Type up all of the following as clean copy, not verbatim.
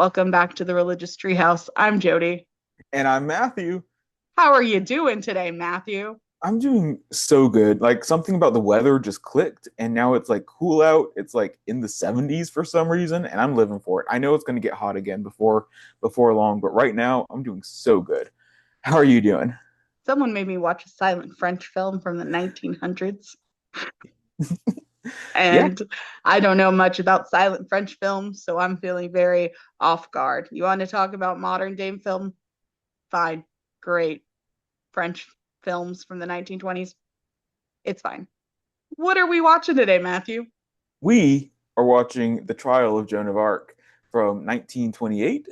Welcome back to the Religious Treehouse. I'm Jody. And I'm Matthew. How are you doing today, Matthew? I'm doing so good. Like something about the weather just clicked, and now it's like cool out. It's like in the 70s for some reason, and I'm living for it. I know it's going to get hot again before long, but right now I'm doing so good. How are you doing? Someone made me watch a silent French film from the 1900s, Yeah, and I don't know much about silent French films, so I'm feeling very off guard. You want to talk about modern day film? Fine. Great. French films from the 1920s? It's fine. What are we watching today, Matthew? we are watching The Trial of Joan of Arc from 1928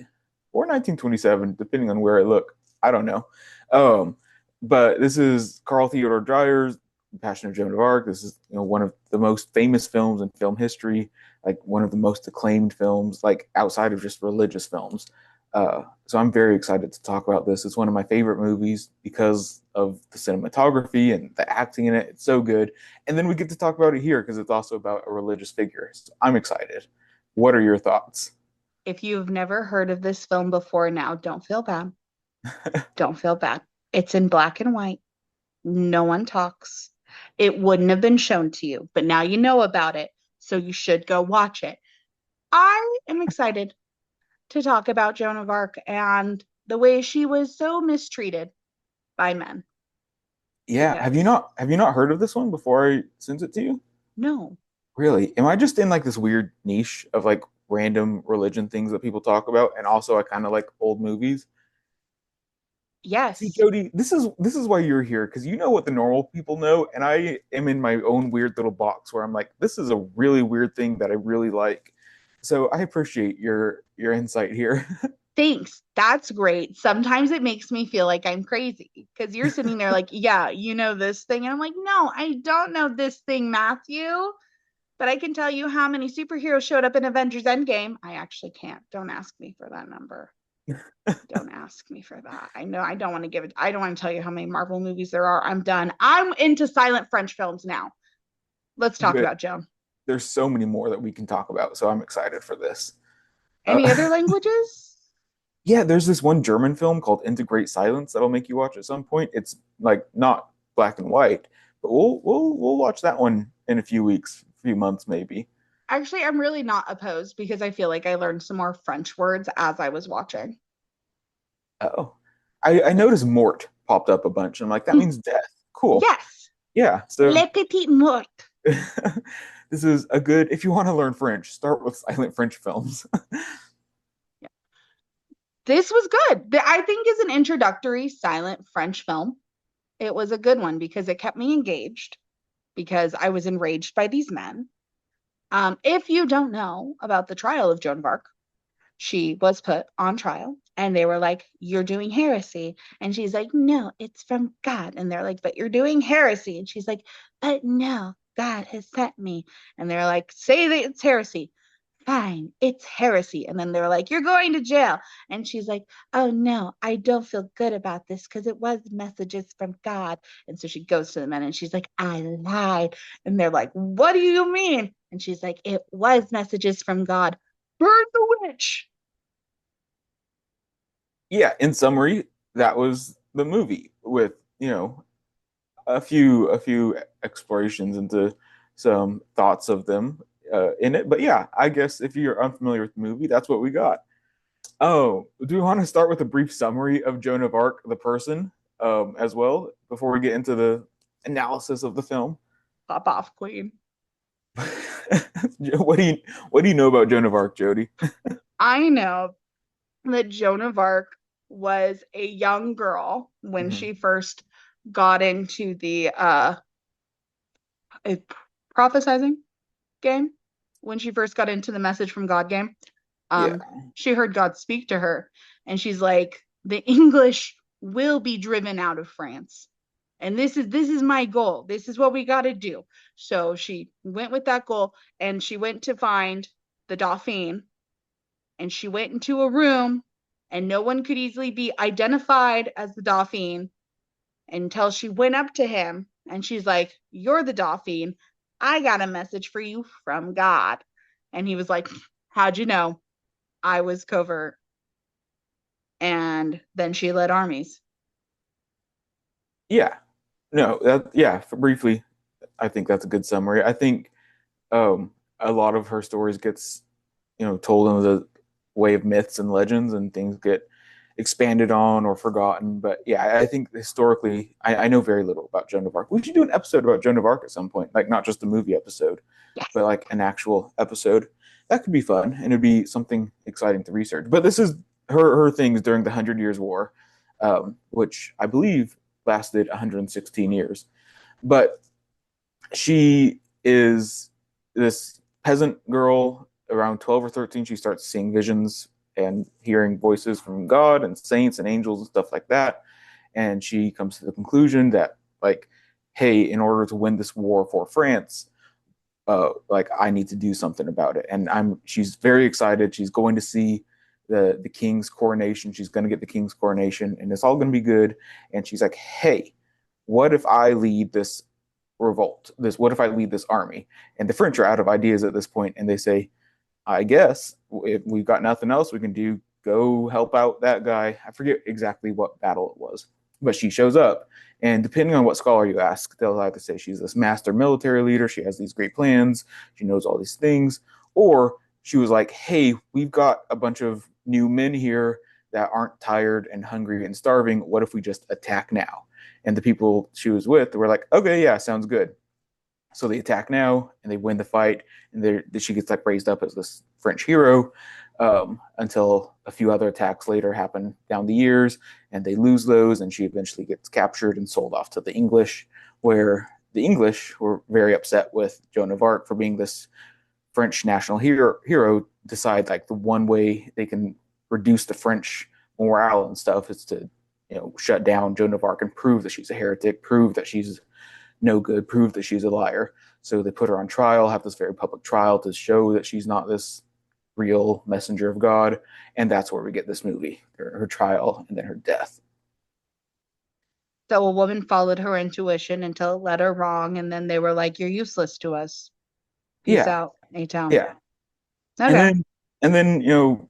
or 1927, depending on where I look. I don't know. Um, but this is Carl Theodor Dreyer's Passion of Joan of Arc. This is one of the most famous films in film history, like one of the most acclaimed films, like outside of just religious films. So I'm very excited to talk about this. It's one of my favorite movies because of the cinematography and the acting in it. It's so good. And then we get to talk about it here because it's also about a religious figure. So I'm excited. What are your thoughts? If you've never heard of this film before now, don't feel bad. Don't feel bad. It's in black and white. No one talks. It wouldn't have been shown to you, but now you know about it, so you should go watch it. I am excited to talk about Joan of Arc and the way she was so mistreated by men Yeah, because have you not heard of this one before I sent it to you? no. Really? Am I just in like this weird niche of like random religion things that people talk about and also I kind of like old movies? See, Yes. Jody, this is why you're here because you know what the normal people know, and I am in my own weird little box where I'm like, this is a really weird thing that I really like. So I appreciate your insight here. Thanks. That's great. Sometimes it makes me feel like I'm crazy because you're sitting there like, yeah, you know this thing. And I'm like, no, I don't know this thing, Matthew. But I can tell you how many superheroes showed up in Avengers Endgame. I actually can't. Don't ask me for that number. Don't ask me for that. I know I don't want to give it. I don't want to tell you how many Marvel movies there are. I'm done. I'm into silent French films now. Let's talk Good. about Joan. There's so many more that we can talk about, so I'm excited for this. Any Uh, other languages? yeah, there's this one German film called Into Great Silence that'll make you watch at some point. It's like not black and white, but we'll watch that one in a few weeks, a few months maybe. Actually, I'm really not opposed because I feel like I learned some more French words as I was watching. Oh, I noticed Mort popped up a bunch. I'm like, that means death. Cool. Yes, Yeah. So Le Petit Mort. this is a good, if you want to learn French, start with silent French films. This was good. I think is an introductory silent French film. It was a good one because it kept me engaged because I was enraged by these men. If you don't know about the trial of Joan of Arc, she was put on trial and they were like, "You're doing heresy." And she's like, "No, it's from God." And they're like, "But you're doing heresy." And she's like, "But no, God has sent me." And they're like, "Say that it's heresy." "Fine, it's heresy." And then they're like, "You're going to jail." And she's like, "Oh no, I don't feel good about this because it was messages from God." And so she goes to the men and she's like, "I lied." And they're like, "What do you mean?" And she's like, "It was messages from God. Burn the witch." Yeah. In summary, that was the movie with, a few explorations into some thoughts of them in it. But yeah, I guess if you're unfamiliar with the movie, that's what we got. Oh, do we want to start with a brief summary of Joan of Arc, the person, as well, before we get into the analysis of the film? Pop off, queen. what do you what do you know about Joan of Arc, Jody? I know that Joan of Arc was a young girl when Mhm. she first got into the a prophesizing game, when she first got into the message from God game. Yeah. Um, she heard God speak to her, and she's like, "The English will be driven out of France." And this is my goal. This is what we got to do. So she went with that goal and she went to find the Dauphin and she went into a room and no one could easily be identified as the Dauphin until she went up to him and she's like, "You're the Dauphin. I got a message for you from God." And he was like, "How'd you know?" I was covert. And then she led armies. Yeah. No, yeah, briefly, I think that's a good summary. I think a lot of her stories gets, told in the way of myths and legends, and things get expanded on or forgotten. But yeah, I think historically, I know very little about Joan of Arc. We should do an episode about Joan of Arc at some point, like not just a movie episode, Yes. but like an actual episode. That could be fun, and it'd be something exciting to research. But this is her things during the Hundred Years' War, which I believe lasted 116 years. But she is this peasant girl around 12 or 13. She starts seeing visions and hearing voices from God and saints and angels and stuff like that. And she comes to the conclusion that, like, hey, in order to win this war for France, like I need to do something about it. And she's very excited. She's going to see the king's coronation. She's going to get the king's coronation, and it's all going to be good. And she's like, hey, what if I lead this revolt? What if I lead this army? And the French are out of ideas at this point, and they say, I guess if we've got nothing else we can do, go help out that guy. I forget exactly what battle it was, but she shows up. And depending on what scholar you ask, they'll either say she's this master military leader, she has these great plans, she knows all these things, or she was like, hey, we've got a bunch of new men here that aren't tired and hungry and starving. What if we just attack now? And the people she was with were like, okay, yeah, sounds good. So they attack now and they win the fight, and she gets like raised up as this French hero, until a few other attacks later happen down the years, and they lose those, and she eventually gets captured and sold off to the English, where the English were very upset with Joan of Arc for being this French national hero. Decide like the one way they can reduce the French morale and stuff is to shut down Joan of Arc and prove that she's a heretic, prove that she's no good, prove that she's a liar. So they put her on trial, have this very public trial to show that she's not this real messenger of God. And that's where we get this movie, her trial and then her death. So a woman followed her intuition until it led her wrong, and then they were like, "You're useless to us. Peace Yeah, out, A Town." yeah. And Okay. then, and then,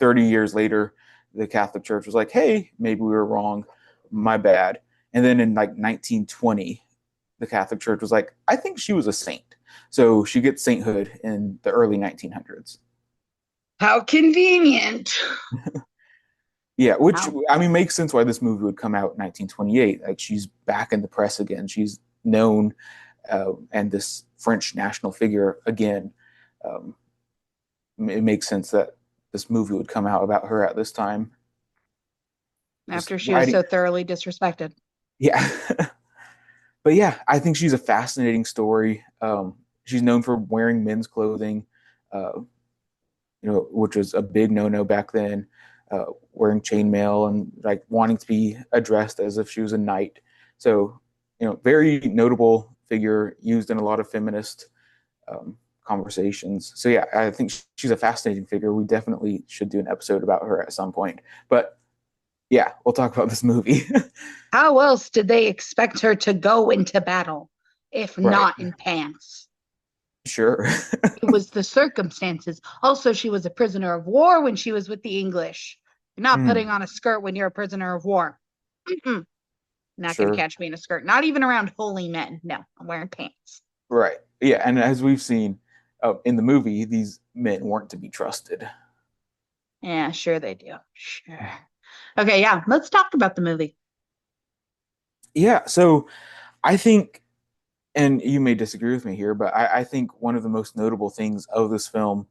30 years later, the Catholic Church was like, hey, maybe we were wrong. My bad. And then in like 1920, the Catholic Church was like, I think she was a saint. So she gets sainthood in the early 1900s. How convenient. Yeah, which How I mean makes sense why this movie would come out in 1928. Like she's back in the press again. She's known, and this French national figure again. Um, it makes sense that this movie would come out about her at this time. Just after she was writing, so thoroughly disrespected. yeah. But yeah, I think she's a fascinating story. She's known for wearing men's clothing, uh, which was a big no-no back then. Wearing chainmail and like wanting to be addressed as if she was a knight. So, very notable figure used in a lot of feminist um, conversations. So yeah, I think she's a fascinating figure. We definitely should do an episode about her at some point. But yeah, we'll talk about this movie. How else did they expect her to go into battle if Right. not in pants? Sure. It was the circumstances. Also, she was a prisoner of war when she was with the English. You're not putting Mm, on a skirt when you're a prisoner of war. Mm-mm. Not going to sure. catch me in a skirt. Not even around holy men. No, I'm wearing pants. Right. Yeah, and as we've seen in the movie, these men weren't to be trusted. Yeah, sure they do. Sure. Okay, yeah, let's talk about the movie. Yeah, so I think, and you may disagree with me here, but I think one of the most notable things of this film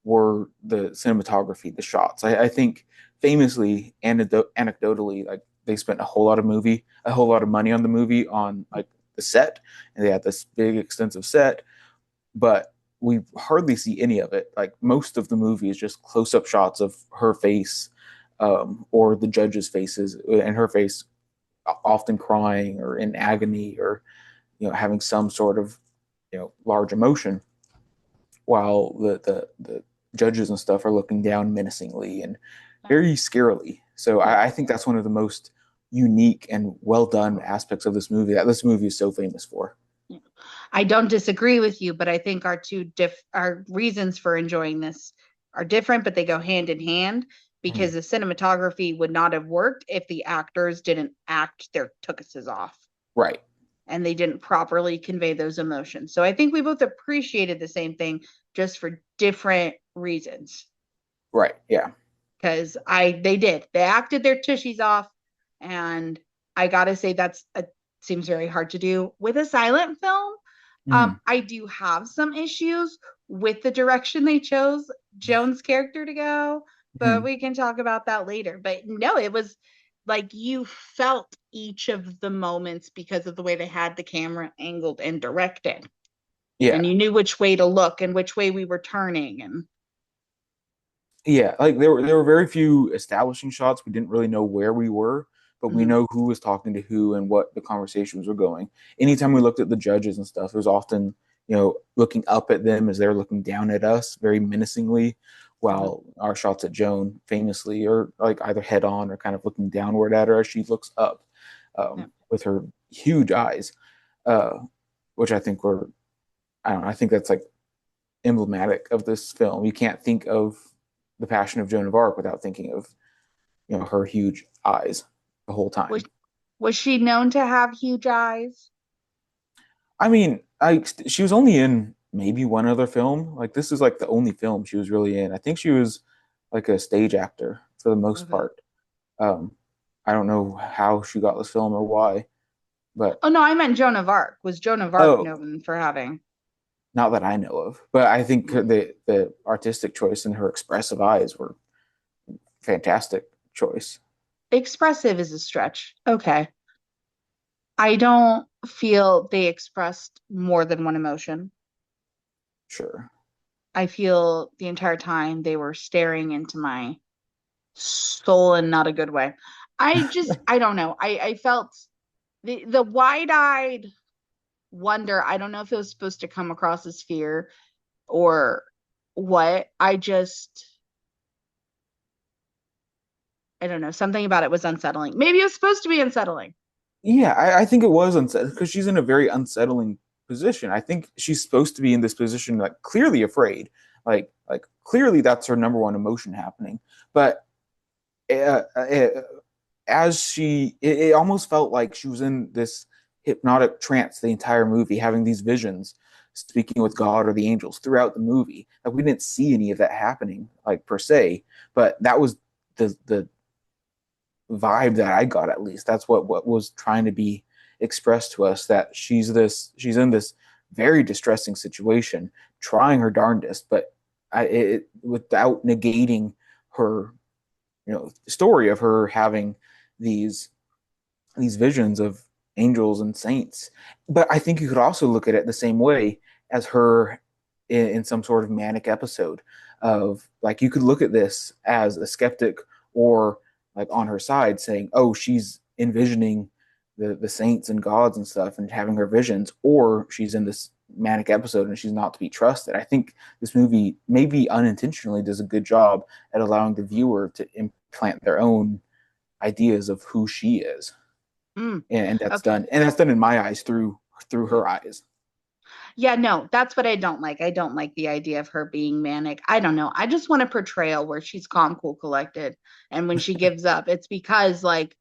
were the cinematography, the shots. I think famously, anecdotally, like they spent a whole lot of money on the movie on like the set, and they had this big extensive set, but we hardly see any of it. Like most of the movie is just close-up shots of her face, or the judges' faces, and her face often crying or in agony or having some sort of large emotion, while the judges and stuff are looking down menacingly and very scarily. So I think that's one of the most unique and well done aspects of this movie that this movie is so famous for. I don't disagree with you, but I think our reasons for enjoying this are different, but they go hand in hand Mhm. because the cinematography would not have worked if the actors didn't act their tuchuses off Right. and they didn't properly convey those emotions. So I think we both appreciated the same thing just for different reasons. Right. Yeah. Because they acted their tushies off, and I gotta say seems very hard to do with a silent film. Mhm. I do have some issues with the direction they chose Joan's character to go, but Mhm. we can talk about that later. But no, it was like you felt each of the moments because of the way they had the camera angled and directed, and Yeah. you knew which way to look and which way we were turning. And Yeah, like there were very few establishing shots. We didn't really know where we were, but we mhm, know who was talking to who and what the conversations were going. Anytime we looked at the judges and stuff, it was often, looking up at them as they're looking down at us very menacingly, mhm, while our shots at Joan famously are like either head on or kind of looking downward at her as she looks up, yeah. with her huge eyes, uh, which I think were, I don't know, I think that's like emblematic of this film. You can't think of the Passion of Joan of Arc without thinking of her huge eyes the whole Was time. was she known to have huge eyes? I mean, I she was only in maybe one other film. Like this is like the only film she was really in. I think she was like a stage actor for the most Okay. part. Um, I don't know how she got this film or why, but Oh no, I meant Joan of Arc. Was Joan of Arc oh, known for having not that I know of. But I think the artistic choice and her expressive eyes were fantastic choice. expressive is a stretch. Okay. I don't feel they expressed more than one emotion. Sure. I feel the entire time they were staring into my soul in not a good way. I don't know. I felt the wide-eyed wonder. I don't know if it was supposed to come across as fear or what. I don't know. Something about it was unsettling. Maybe it was supposed to be unsettling. Yeah, I think it was unsettling because she's in a very unsettling position. I think she's supposed to be in this position, like clearly afraid, like clearly that's her number one emotion happening. But as it almost felt like she was in this hypnotic trance the entire movie, having these visions, speaking with God or the angels throughout the movie. Like we didn't see any of that happening, like per se, but that was the vibe that I got, at least. That's what was trying to be expressed to us, that she's in this very distressing situation, trying her darndest, but without negating her, story of her having these visions of angels and saints. But I think you could also look at it the same way as her in some sort of manic episode of, like, you could look at this as a skeptic or like on her side saying, oh, she's envisioning the saints and gods and stuff and having her visions, or she's in this manic episode and she's not to be trusted. I think this movie maybe unintentionally does a good job at allowing the viewer to implant their own ideas of who she is, Mm, and that's okay. done, in my eyes through her eyes. Yeah, no, that's what I don't like. I don't like the idea of her being manic. I don't know. I just want a portrayal where she's calm, cool, collected. And when she gives up, it's because like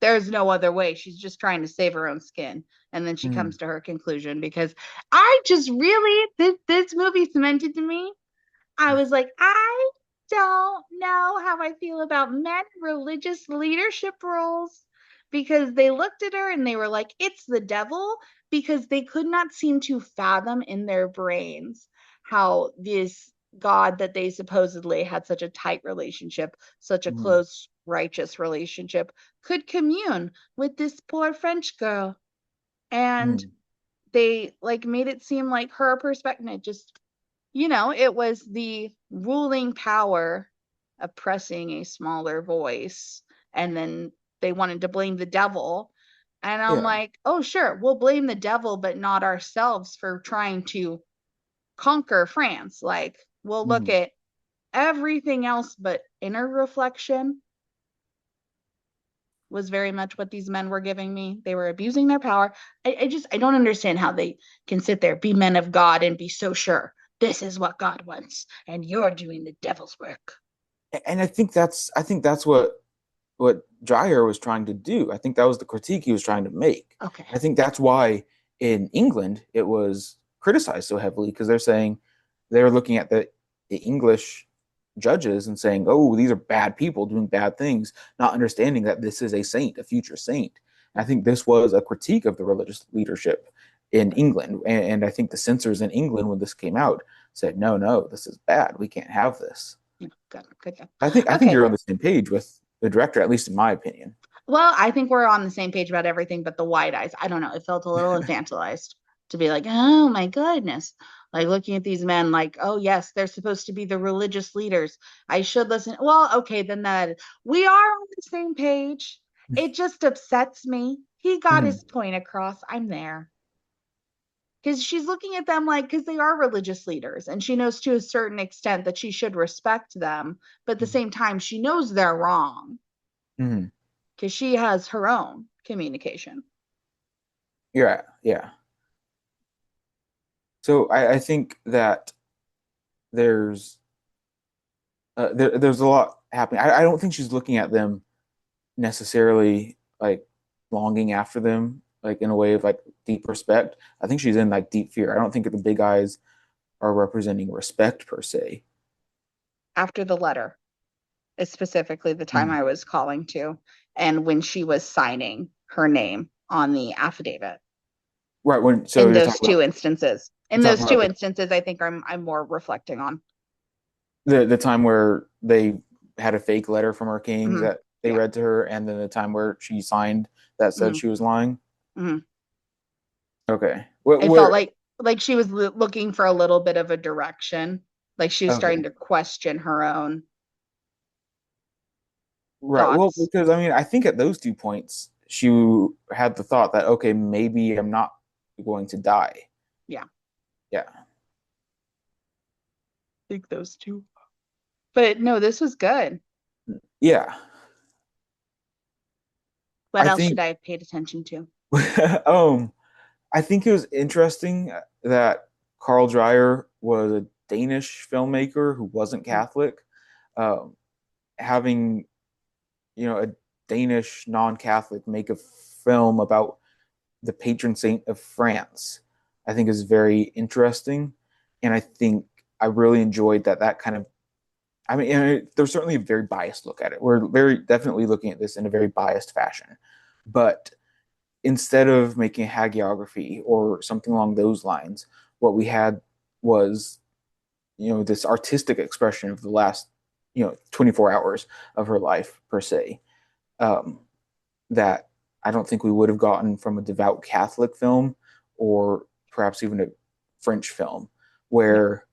there's no other way. She's just trying to save her own skin. And then she Mm, comes to her conclusion because I just really this movie cemented to me. I was like, I don't know how I feel about men in religious leadership roles because they looked at her and they were like, it's the devil, because they could not seem to fathom in their brains how this God that they supposedly had such a tight relationship, such a mm, close, righteous relationship, could commune with this poor French girl. And mm, they like made it seem like her perspective just it was the ruling power oppressing a smaller voice. And then they wanted to blame the devil. And I'm yeah. like, oh, sure, we'll blame the devil, but not ourselves for trying to conquer France. Like, we'll look Mm, at everything else, but inner reflection was very much what these men were giving me. They were abusing their power. I don't understand how they can sit there, be men of God, and be so sure this is what God wants, and you're doing the devil's work. And I think that's what Dreyer was trying to do. I think that was the critique he was trying to make. Okay. I think that's why in England it was criticized so heavily because they're saying they're looking at the English judges and saying, "Oh, these are bad people doing bad things," not understanding that this is a saint, a future saint. I think this was a critique of the religious leadership in England, and I think the censors in England, when this came out, said, "No, no, this is bad. We can't have this." Good, good, good. I think Okay. you're on the same page with the director, at least in my opinion. Well, I think we're on the same page about everything but the wide eyes. I don't know. It felt a little infantilized to be like, oh my goodness. Like looking at these men like, oh yes, they're supposed to be the religious leaders. I should listen. Well, okay, then that we are on the same page. It just upsets me. He got Mhm. his point across. I'm there. Because she's looking at them like, because they are religious leaders, and she knows to a certain extent that she should respect them, but at the same time, she knows they're wrong Mhm. because she has her own communication. Yeah, yeah. So I think that there's there's a lot happening. I don't think she's looking at them necessarily like longing after them, like in a way of like deep respect. I think she's in like deep fear. I don't think the big eyes are representing respect per se. After the letter is specifically the time Mhm. I was calling to, and when she was signing her name on the affidavit. Right when so In those two instances, you're in talking those two about instances, I think I'm more reflecting on. the time where they had a fake letter from her king Mm-hmm. that they Yeah. read to her, and then the time where she signed that said Mm-hmm. she was lying. Mm-hmm. Okay. What It felt where like she was looking for a little bit of a direction, like she was starting okay. to question her own Right. Well, thoughts. because I mean, I think at those 2 points, she had the thought that, okay, maybe I'm not going to die. Yeah, I Yeah. think those two. But no, this was good. Yeah. What I else think, should I have paid attention to? um, I think it was interesting that Carl Dreyer was a Danish filmmaker who wasn't Catholic. Um, having, a Danish non-Catholic make a film about the patron saint of France, I think is very interesting. And I think I really enjoyed that kind of, I mean, there's certainly a very biased look at it. We're very definitely looking at this in a very biased fashion. But instead of making a hagiography or something along those lines, what we had was, this artistic expression of the last, 24 hours of her life per se. Um, that I don't think we would have gotten from a devout Catholic film or perhaps even a French film, Yeah. where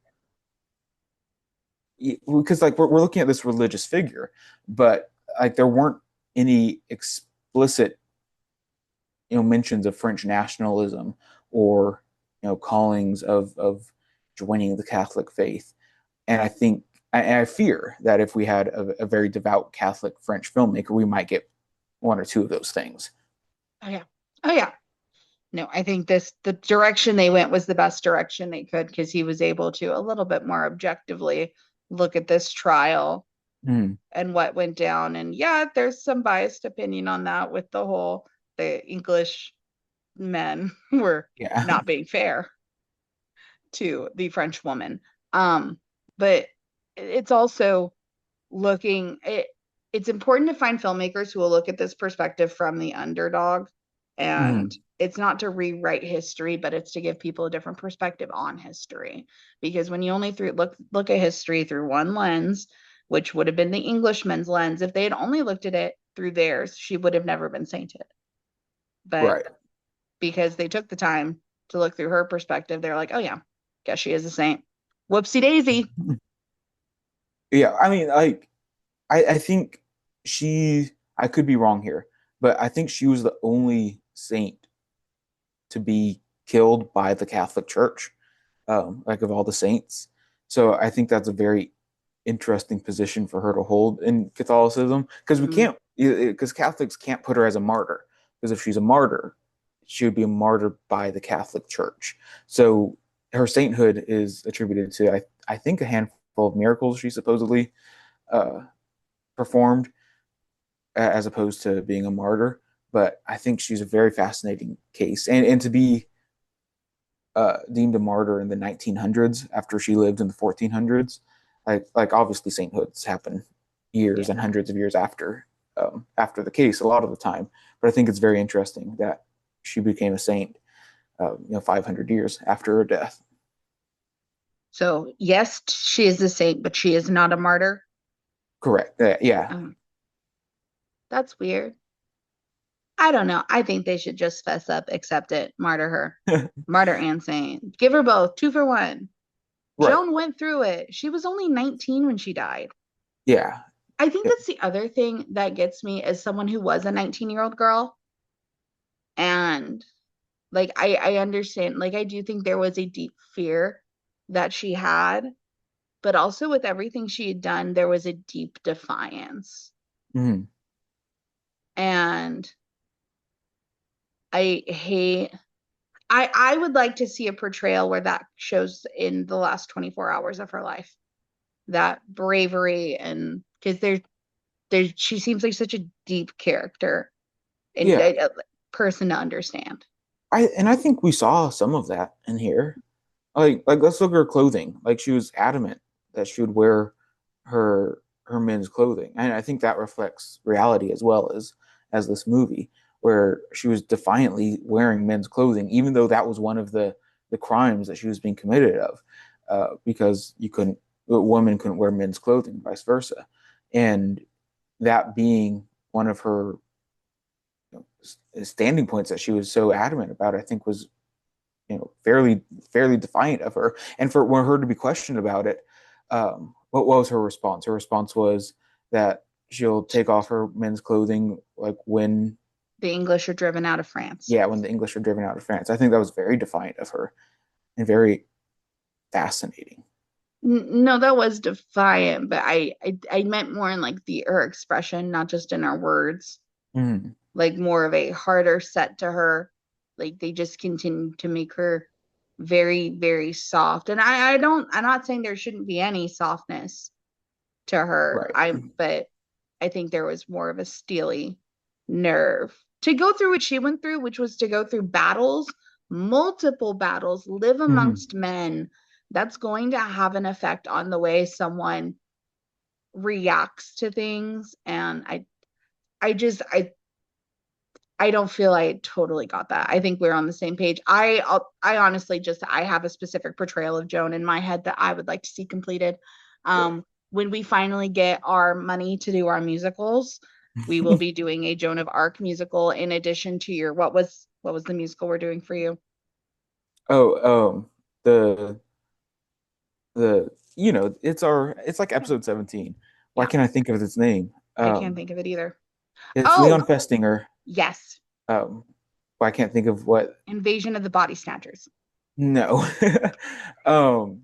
because like we're looking at this religious figure, but like there weren't any explicit mentions of French nationalism or callings of joining the Catholic faith, and I think I fear that if we had a very devout Catholic French filmmaker, we might get one or two of those things. Oh yeah. Oh yeah. No, I think the direction they went was the best direction they could because he was able to a little bit more objectively look at this trial Mm, and what went down. And yeah, there's some biased opinion on that with the English men were yeah. not being fair to the French woman. But it's also it's important to find filmmakers who will look at this perspective from the underdog, and Mm, it's not to rewrite history, but it's to give people a different perspective on history, because when you only look at history through one lens, which would have been the Englishman's lens, if they had only looked at it through theirs, she would have never been sainted. But right. because they took the time to look through her perspective, they're like, oh yeah, guess she is a saint. Whoopsie daisy. Yeah, I mean, like, I think I could be wrong here, but I think she was the only saint to be killed by the Catholic Church, like of all the saints. So I think that's a very interesting position for her to hold in Catholicism because Mm, because Catholics can't put her as a martyr because if she's a martyr, she would be a martyr by the Catholic Church. So her sainthood is attributed to I think a handful of miracles she supposedly uh, performed, as opposed to being a martyr. But I think she's a very fascinating case, and to be deemed a martyr in the 1900s after she lived in the 1400s, like obviously sainthoods happen years Yeah. and hundreds of years after the case a lot of the time. But I think it's very interesting that she became a saint, 500 years after her death. So, yes, she is a saint, but she is not a martyr. Correct. Yeah. Um, that's weird. I don't know. I think they should just fess up, accept it, martyr her. Martyr and saint. Give her both, two for one. Right. Joan went through it. She was only 19 when she died. Yeah. I think that's the other thing that gets me as someone who was a 19-year-old girl. And like I understand, like I do think there was a deep fear that she had, but also with everything she had done, there was a deep defiance. Mhm. And I hate I would like to see a portrayal where that shows in the last 24 hours of her life. That bravery, and because there's she seems like such a deep character and Yeah. a person to understand. I think we saw some of that in here. Like let's look at her clothing. Like she was adamant that she would wear her men's clothing. And I think that reflects reality as well as this movie, where she was defiantly wearing men's clothing, even though that was one of the crimes that she was being committed of, because a woman couldn't wear men's clothing, vice versa. And that being one of her standing points that she was so adamant about, I think was fairly defiant of her. And for her to be questioned about it, what was her response? Her response was that she'll take off her men's clothing like when The English are driven out of France. yeah, when the English are driven out of France. I think that was very defiant of her and very fascinating. No, that was defiant, but I meant more in like the her expression, not just in her words. Mm, Like more of a harder set to her. Like they just continue to make her very, very soft. And I'm not saying there shouldn't be any softness to her. right. But I think there was more of a steely nerve to go through what she went through, which was to go through battles, multiple battles, live Mm, amongst men. That's going to have an effect on the way someone reacts to things. And I just I don't feel I totally got that. I think we're on the same page. I honestly just I have a specific portrayal of Joan in my head that I would like to see completed. sure. When we finally get our money to do our musicals, we will be doing a Joan of Arc musical in addition to your what was the musical we're doing for you? Oh, the it's like Yeah. episode 17. Why Yeah, can't I think of its name? I can't think of it either. It's Oh, Leon Festinger. yes. Um, I can't think of what. Invasion of the Body Snatchers. No. um,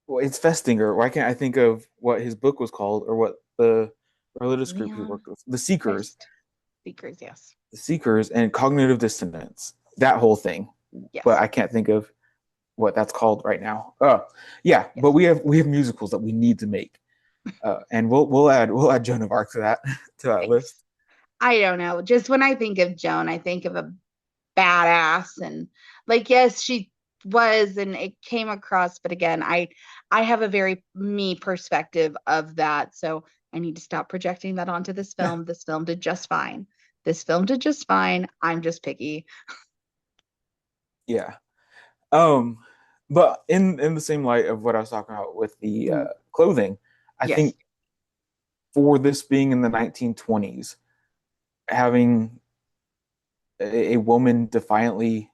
well, it's Festinger. Why can't I think of what his book was called or what the religious group he Leon worked with? The Seekers. Fest. Seekers, yes. The Seekers and cognitive dissonance. That whole thing. But Yes. I can't think of what that's called right now. Oh, yeah, but Yes. we have musicals that we need to make. And we'll add Joan of Arc to that to that Thanks. list. I don't know. Just when I think of Joan, I think of a badass and like yes, she was and it came across, but again, I have a very me perspective of that. So I need to stop projecting that onto this film. This film did just fine. This film did just fine. I'm just picky. Yeah. Um, but in the same light of what I was talking about with the Mm, clothing, I yes. think for this being in the 1920s, having a woman defiantly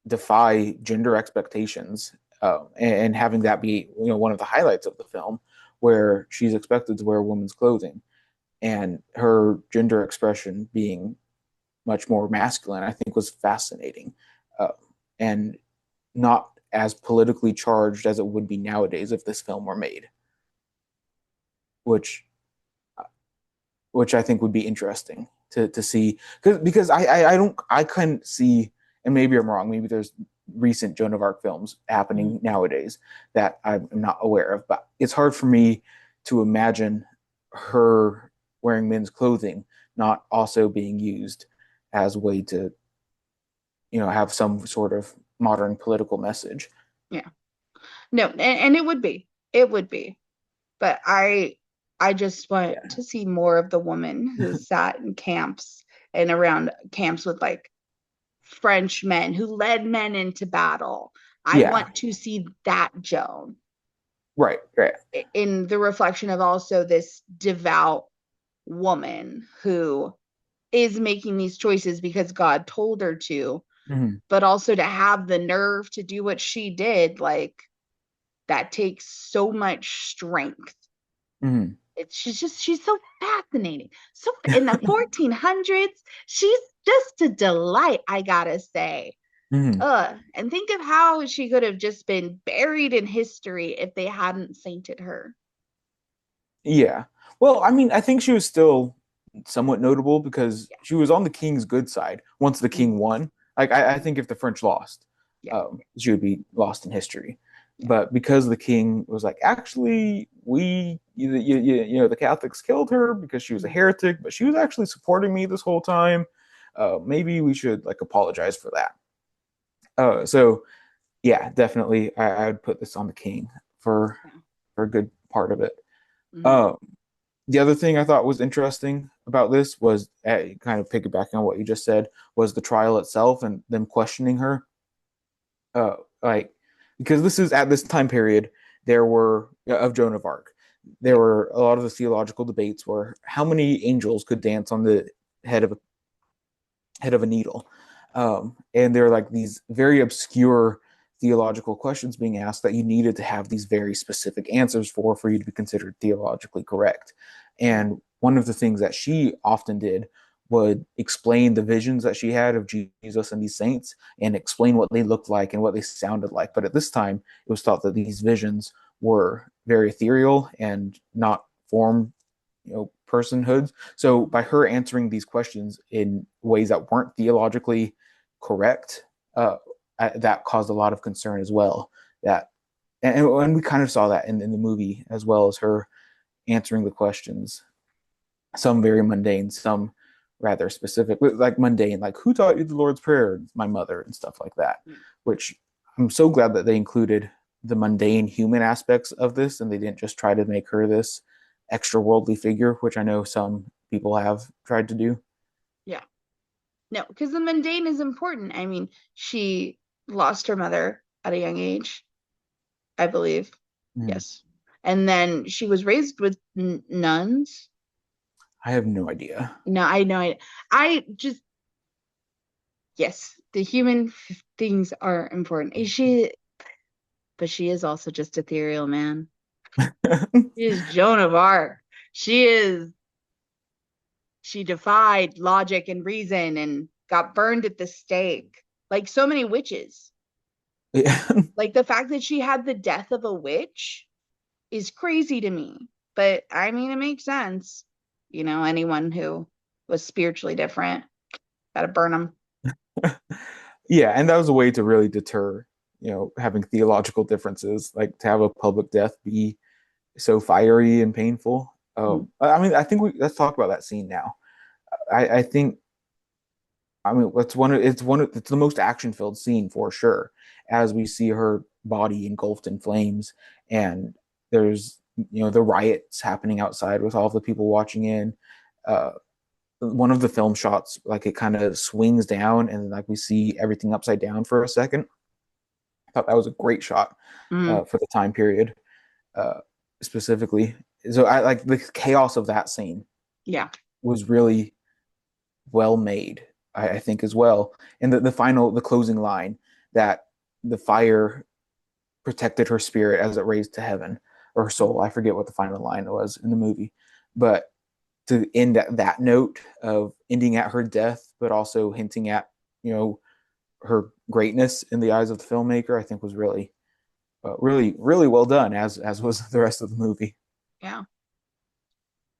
defy gender expectations, and having that be one of the highlights of the film, where she's expected to wear a woman's clothing, and her gender expression being much more masculine, I think was fascinating, and not as politically charged as it would be nowadays if this film were made, which which I think would be interesting to see because I couldn't see, and maybe I'm wrong, maybe there's recent Joan of Arc films Mhm. happening nowadays that I'm not aware of. But it's hard for me to imagine her wearing men's clothing not also being used as a way to, have some sort of modern political message. Yeah. No, and it would be, but I just want Yeah. to see more of the woman who sat in camps and around camps with like French men who led men into battle. I Yeah. want to see that Joan Right. Right. in the reflection of also this devout woman who is making these choices because God told her to, Mm-hmm. but also to have the nerve to do what she did, like that takes so much strength. Mm-hmm. She's so fascinating. So in the 1400s, she's just a delight, I gotta say. Mm-hmm. And think of how she could have just been buried in history if they hadn't sainted her. Yeah. Well, I mean, I think she was still somewhat notable because Yeah. she was on the king's good side once the Mhm. king won. Like, I think if the French lost, Yeah. she would be lost in history. Yeah. But because the king was like, actually, the Catholics killed her because she was a Mhm. heretic, but she was actually supporting me this whole time. Maybe we should like apologize for that. So yeah, definitely, I would put this on the king for Yeah. for a good part of it. Mhm. Um, the other thing I thought was interesting about this was kind of piggybacking on what you just said was the trial itself and them questioning her. Like because this is at this time period there were of Joan of Arc. There Yeah. were a lot of the theological debates were how many angels could dance on the head of a head of a needle. And there are like these very obscure theological questions being asked that you needed to have these very specific answers for you to be considered theologically correct. Yeah. And one of the things that she often did would explain the visions that she had of Jesus and these saints and explain what they looked like and what they sounded like. But at this time, it was thought that these visions were very ethereal and not formed, personhoods. So by her answering these questions in ways that weren't theologically correct, uh, that caused a lot of concern as well. That and we kind of saw that in the movie as well as her answering the questions. Some very mundane, some rather specific, like mundane, like who taught you the Lord's Prayer? My mother and stuff like that. Yeah. Which I'm so glad that they included the mundane human aspects of this, and they didn't just try to make her this extra worldly figure, which I know some people have tried to do. Yeah. No, because the mundane is important. I mean, she lost her mother at a young age, I believe. Mm. Yes. And then she was raised with nuns. I have no idea. No, I know. I just, yes, the human things are important. But she is also just ethereal, man. She is Joan of Arc. She is, she defied logic and reason and got burned at the stake, like so many witches. Yeah. Like the fact that she had the death of a witch is crazy to me. But I mean, it makes sense. Anyone who was spiritually different, gotta burn them. Yeah, and that was a way to really deter, having theological differences, like to have a public death be so fiery and painful. Mm. I mean, I think let's talk about that scene now. I think, I mean, it's the most action filled scene for sure, as we see her body engulfed in flames, and there's the riots happening outside with all of the people watching in. Uh, One of the film shots, like it kind of swings down, and like we see everything upside down for a second. I thought that was a great shot Mm. for the time period, uh, specifically. So I like the chaos of that scene Yeah. was really well made, I think as well. And the closing line that the fire protected her spirit as it raised to heaven or her soul. I forget what the final line was in the movie, but to end at that note of ending at her death, but also hinting at you know her greatness in the eyes of the filmmaker, I think was really, really, really well done. As was the rest of the movie. Yeah.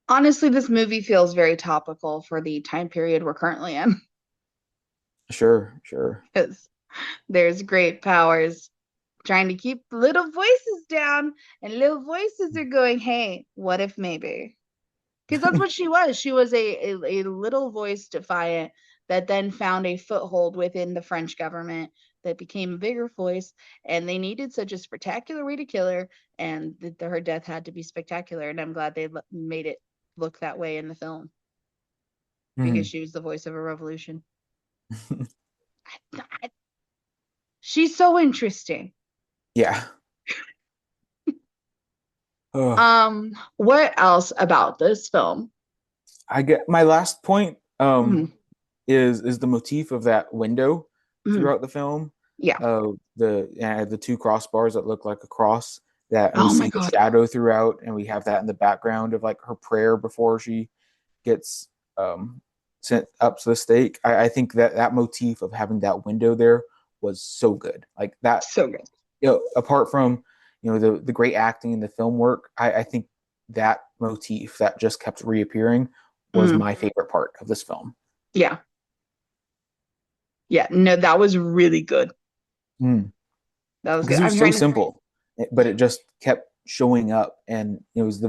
Honestly, this movie feels very topical for the time period we're currently in. Sure, sure. There's great powers trying to keep little voices down, and little voices are going, hey, what if maybe? Because that's what she was. She was a little voice defiant that then found a foothold within the French government that became a bigger voice, and they needed such a spectacular way to kill her, and her death had to be spectacular. And I'm glad they made it look that way in the film because Mhm. she was the voice of a revolution. She's so interesting. Yeah. Oh, What else about this film? I get my last point Mhm, is the motif of that window mhm. throughout the film. Yeah. The two crossbars that look like a cross that, and we Oh my see the God. shadow throughout, and we have that in the background of like her prayer before she gets sent up to the stake. I think that that motif of having that window there was so good. Like that, So good. apart from the great acting and the film work, I think that motif that just kept reappearing was Mhm. my favorite part of this film. Yeah. Yeah. No, that was really good. Mm. That was good. Because it I'm was so trying to. simple, but it just kept showing up, and it was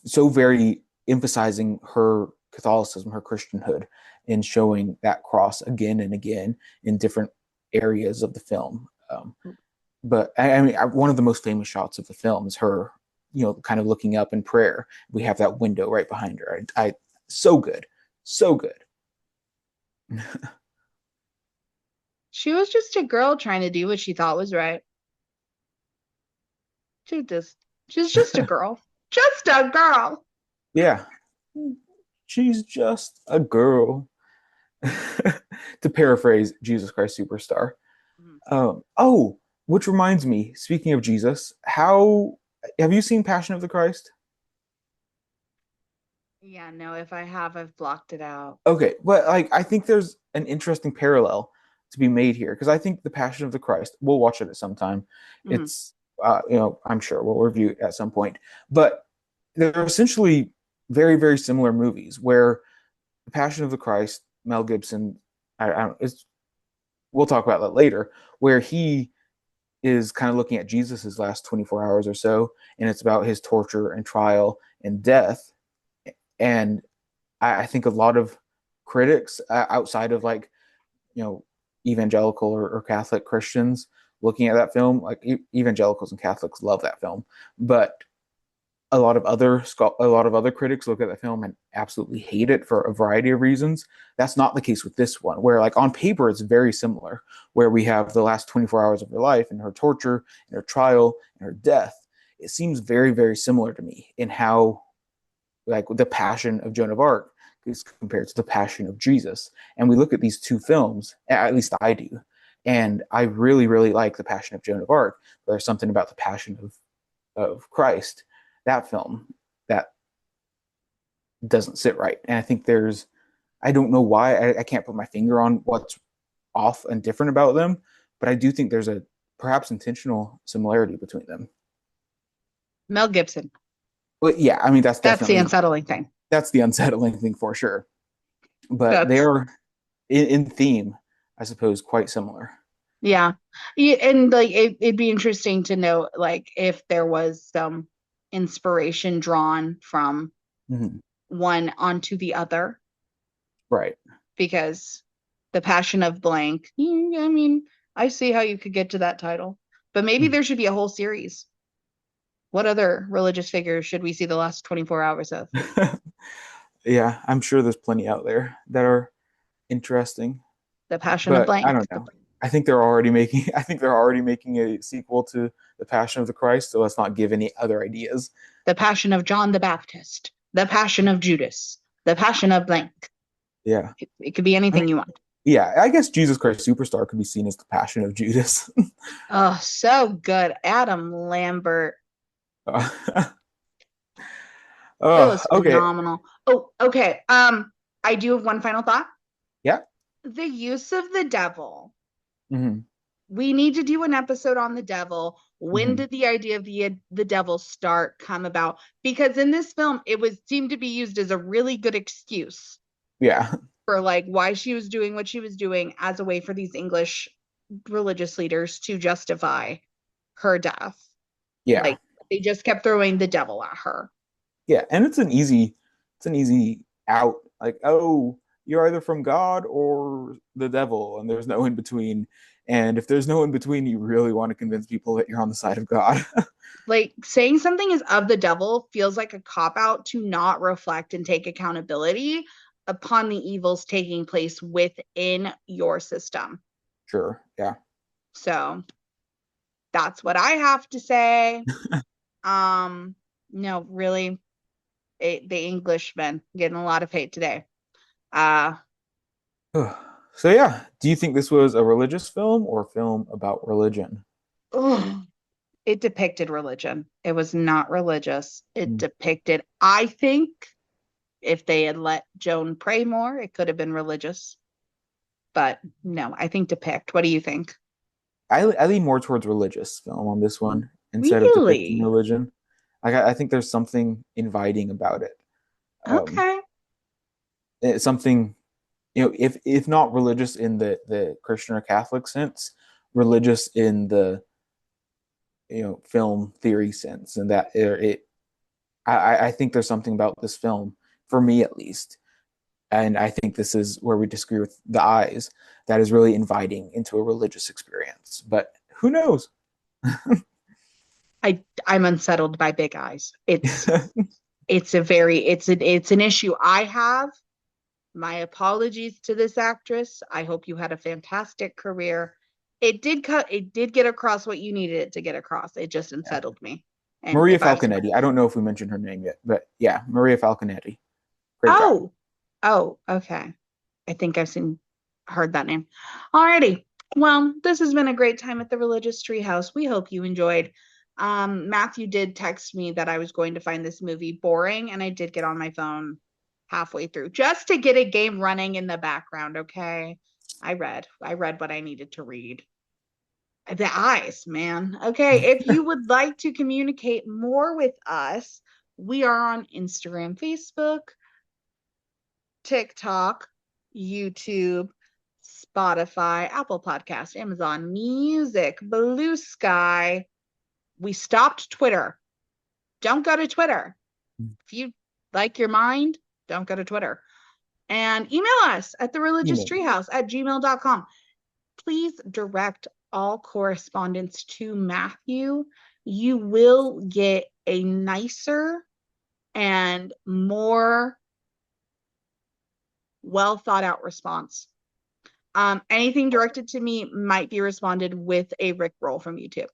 so very emphasizing her Catholicism, her Christianhood, and showing that cross again and again in different areas of the film. But I mean, one of the most famous shots of the film is her, kind of looking up in prayer. We have that window right behind her. So good, so good. She was just a girl trying to do what she thought was right. She just, she's just a girl. Just a girl. Yeah, she's just a girl. To paraphrase Jesus Christ Superstar. Mhm. Oh, which reminds me, speaking of Jesus, how have you seen Passion of the Christ? Yeah, no, if I have, I've blocked it out. Okay, but like I think there's an interesting parallel to be made here because I think the Passion of the Christ, we'll watch it at some time. Mhm. It's I'm sure we'll review it at some point, but they're essentially very, very similar movies where the Passion of the Christ, Mel Gibson, I don't, it's we'll talk about that later, where he is kind of looking at Jesus's last 24 hours or so, and it's about his torture and trial and death. And I think a lot of critics outside of like you know evangelical or Catholic Christians looking at that film, like evangelicals and Catholics love that film, but a lot of other critics look at the film and absolutely hate it for a variety of reasons. That's not the case with this one, where like on paper it's very similar, where we have the last 24 hours of her life and her torture and her trial and her death. It seems very, very similar to me in how like the passion of Joan of Arc is compared to the passion of Jesus. And we look at these two films, at least I do, and I really, really like the passion of Joan of Arc. But there's something about the passion of Christ, that film, that doesn't sit right. And I think I don't know why, I can't put my finger on what's off and different about them, but I do think there's a perhaps intentional similarity between them. Mel Gibson. But yeah, I mean, That's the unsettling thing. that's the unsettling thing for sure. But they That's are in theme, I suppose, quite similar. yeah. Yeah, and like it'd be interesting to know like if there was some inspiration drawn from Mhm. one onto the other Right. because the passion of blank. I mean, I see how you could get to that title, but maybe there should be a whole series. What other religious figures should we see the last 24 hours of? Yeah, I'm sure there's plenty out there that are interesting, The passion of but I blank, don't know. I think they're already making a sequel to The Passion of the Christ, so let's not give any other ideas. the passion of John the Baptist, the passion of Judas, the passion of blank. Yeah. It could be I mean, anything you want. yeah, I guess Jesus Christ Superstar could be seen as The Passion of Judas. Oh, so good. Adam Lambert. Uh, It oh, was okay. phenomenal. Oh, okay. I do have one final thought. Yeah. The use of the devil. Hmm. We need to do an episode on the devil. When Hmm. did the idea of the devil start come about? Because in this film, it was seemed to be used as a really good excuse Yeah. for like why she was doing what she was doing as a way for these English religious leaders to justify her death. Yeah. Like they just kept throwing the devil at her. Yeah, and it's an easy out. Like, oh, you're either from God or the devil, and there's no in between. And if there's no in between, you really want to convince people that you're on the side of God. Like saying something is of the devil feels like a cop out to not reflect and take accountability upon the evils taking place within your system. Sure. Yeah. So that's what I have to say. Um, no, really, the Englishmen getting a lot of hate today. Uh, So yeah, do you think this was a religious film or a film about religion? ugh, it depicted religion. It was not religious. It Hmm. depicted, I think, if they had let Joan pray more, it could have been religious. But no, I think depict. What do you think? I lean more towards religious film on this one instead of depicting Really? religion. I think there's something inviting about it. Um, Okay. it's something, if not religious in the Christian or Catholic sense, religious in the film theory sense, and that I think there's something about this film, for me at least, and I think this is where we disagree with the eyes, that is really inviting into a religious experience. But who knows? I'm unsettled by big eyes. It's an issue I have. My apologies to this actress. I hope you had a fantastic career. It did get across what you needed it to get across. It just Yeah. unsettled me. And Maria if I was Falconetti. I don't know if we mentioned her name yet, but yeah, Maria Falconetti. Great job. Oh, oh, okay. I think heard that name. Alrighty. Well, this has been a great time at the Religious Treehouse. We hope you enjoyed. Matthew did text me that I was going to find this movie boring, and I did get on my phone halfway through just to get a game running in the background. Okay. I read what I needed to read. The eyes, man. Okay. If you would like to communicate more with us, we are on Instagram, Facebook, TikTok, YouTube, Spotify, Apple Podcast, Amazon Music, Bluesky. We stopped Twitter. Don't go to Twitter. If you like your mind, don't go to Twitter. And email us at thereligioustreehouse@gmail.com. Please direct all correspondence to Matthew. You will get a nicer and more well thought out response. Anything directed to me might be responded with a Rick roll from YouTube.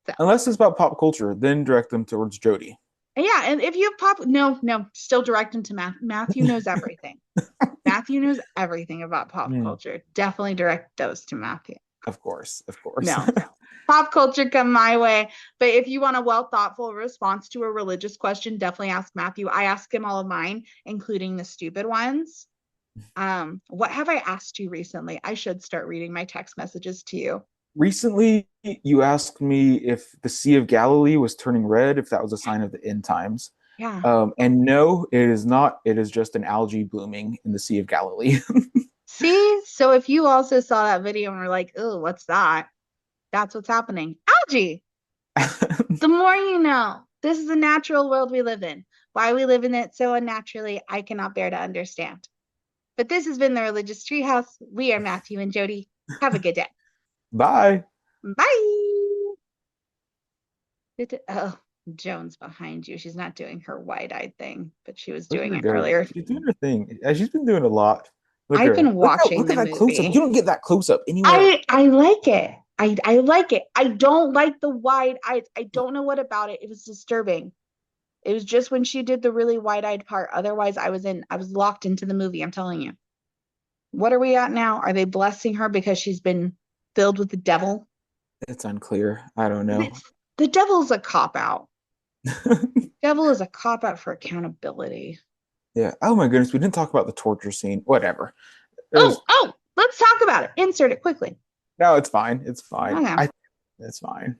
So Unless it's about pop culture, then direct them towards Jodie. yeah, and if you have no, still direct them to Matthew knows everything. Matthew knows everything about pop Mm, culture. Definitely direct those to Matthew. of course, of course. No. Pop culture come my way. But if you want a well thoughtful response to a religious question, definitely ask Matthew. I ask him all of mine, including the stupid ones. What have I asked you recently? I should start reading my text messages to you. Recently, you asked me if the Sea of Galilee was turning red, if that was a sign of the end times. Yeah. And no, it is not. It is just an algae blooming in the Sea of Galilee. See? So if you also saw that video and were like, oh, what's that? That's what's happening. Algae. The more you know. This is a natural world we live in. Why we live in it so unnaturally, I cannot bear to understand. But this has been the Religious Treehouse. We are Matthew and Jody. Have a good day. Bye. Bye. Oh, Joan's behind you. She's not doing her wide-eyed thing, but she was Look at doing her it go. earlier. She's doing her thing. She's been doing a lot. Look at I've her. been watching Look the at that close up. You movie. don't get that close up anywhere. I like it. I like it. I don't like the wide eyes. I don't know what about it. It was disturbing. It was just when she did the really wide-eyed part. Otherwise, I was locked into the movie, I'm telling you. What are we at now? Are they blessing her because she's been filled with the devil? It's unclear. I don't know. The devil's a cop out. Devil is a cop out for accountability. Yeah. Oh my goodness. We didn't talk about the torture scene. Whatever. There's Oh, let's talk about it. Insert it quickly. no. It's fine. It's fine. Okay. It's fine.